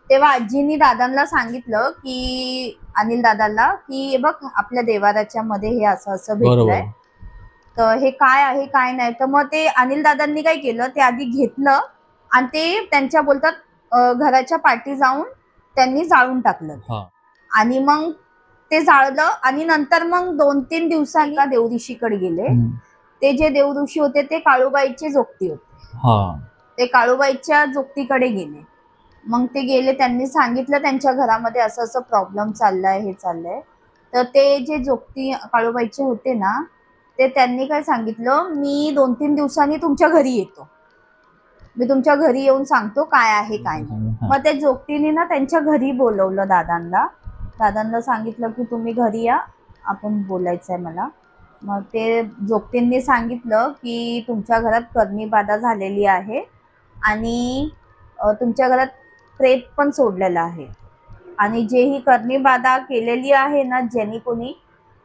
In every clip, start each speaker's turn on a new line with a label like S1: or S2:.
S1: तेव्हा आजींनी दादांना सांगितलं की अनिल दादांना की बघ आपल्या देवाराच्या मध्ये हे असं असं भेटलंय,
S2: बरोबर.
S1: तर हे काय आहे काय नाही. तर मग ते अनिल दादांनी काय केलं, ते आधी घेतलं आणि ते त्यांच्या बोलतात घराच्या पाठी जाऊन त्यांनी जाळून टाकलं.
S2: हा.
S1: आणि मग ते जाळलं आणि नंतर मग 2-3 दिवसांनी एका देवऋषीकडे गेले. ते जे देवऋषी होते ते काळूबाईचे जोगती होते.
S2: हा.
S1: ते काळूबाईच्या जोगतीकडे गेले. मग ते गेले, त्यांनी सांगितलं त्यांच्या घरामध्ये असं असं प्रॉब्लेम चाललाय, हे चाललंय. तर ते जे जोगती काळूबाईचे होते ना, ते त्यांनी काय सांगितलं, मी 2-3 दिवसांनी तुमच्या घरी येतो. मी तुमच्या घरी येऊन सांगतो काय आहे काय नाही. मग त्या जोगतीने ना त्यांच्या घरी बोलवलं दादांना. दादांना सांगितलं की तुम्ही घरी या, आपण बोलायचंय मला. मग ते जोगतींनी सांगितलं की तुमच्या घरात करणी बाधा झालेली आहे आणि तुमच्या घरात प्रेत पण सोडलेलं आहे. आणि जे ही करणी बाधा केलेली आहे ना ज्यांनी कोणी,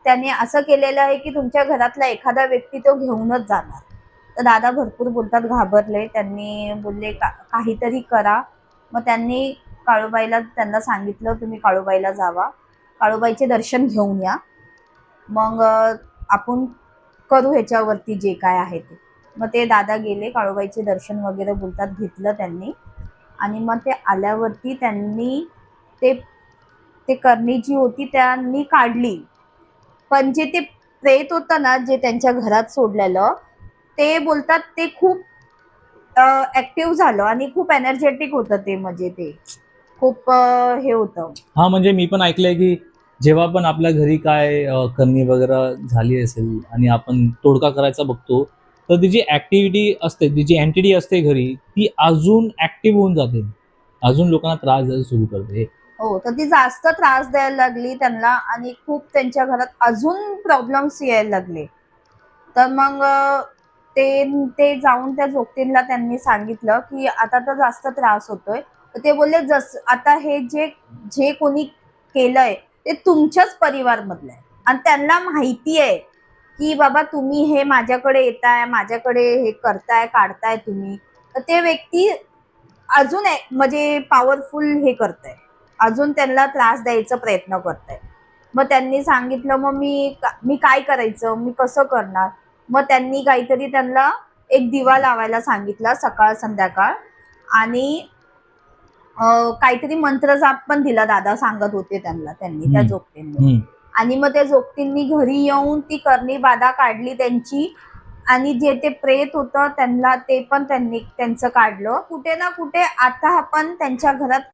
S1: त्याने असं केलेलं आहे की तुमच्या घरातला एखादा व्यक्ती तो घेऊनच जाणार. तर दादा भरपूर बोलतात, घाबरले. त्यांनी बोलले काहीतरी करा. मग त्यांनी काळूबाईला त्यांना सांगितलं तुम्ही काळूबाईला जावा, काळूबाईचे दर्शन घेऊन या, मग आपण करू ह्याच्यावरती जे काय आहे ते. मग ते दादा गेले, काळूबाईचे दर्शन वगैरे बोलतात घेतलं त्यांनी. आणि मग ते आल्यावरती त्यांनी ते ते करणी जी होती त्यांनी काढली. पण जे ते प्रेत होतं ना, जे त्यांच्या घरात सोडलेलं, ते बोलतात ते खूप ऍक्टिव्ह झालं आणि खूप एनर्जेटिक होतं ते. म्हणजे ते खूप हे होतं.
S2: हा, म्हणजे मी पण ऐकलंय की जेव्हा पण आपल्या घरी काय करणी वगैरे झाली असेल आणि आपण तोडका करायचा बघतो, तर ती जी ऍक्टिव्हिटी असते, ती जी एंटिटी असते घरी, ती अजून ऍक्टिव्ह होऊन जाते, अजून लोकांना त्रास द्यायला सुरू करते.
S1: हो, तर ती जास्त त्रास द्यायला लागली त्यांना आणि खूप त्यांच्या घरात अजून प्रॉब्लेम्स यायला लागले. तर मग ते ते जाऊन त्या जोगतींना त्यांनी सांगितलं की आता तर जास्त त्रास होतोय. तर ते बोलले आता हे जे जे कोणी केलंय ते तुमच्याच परिवारमधलं आहे आणि त्यांना माहिती आहे की बाबा तुम्ही हे माझ्याकडे येताय, माझ्याकडे हे करताय, काढताय तुम्ही. तर ते व्यक्ती अजून म्हणजे पॉवरफुल हे करताय, अजून त्यांना त्रास द्यायचा प्रयत्न करताय. मग त्यांनी सांगितलं मग मी काय करायचं, मी कसं करणार. मग त्यांनी काहीतरी त्यांना एक दिवा लावायला सांगितला सकाळ संध्याकाळ आणि काहीतरी मंत्र जाप पण दिला, दादा सांगत होते त्यांनी त्या जोगतींनी. आणि मग त्या जोगतींनी घरी येऊन ती करणी बाधा काढली त्यांची आणि जे ते प्रेत होतं त्यांना ते पण त्यांनी त्यांचं काढलं. कुठे ना कुठे आता आपण त्यांच्या घरात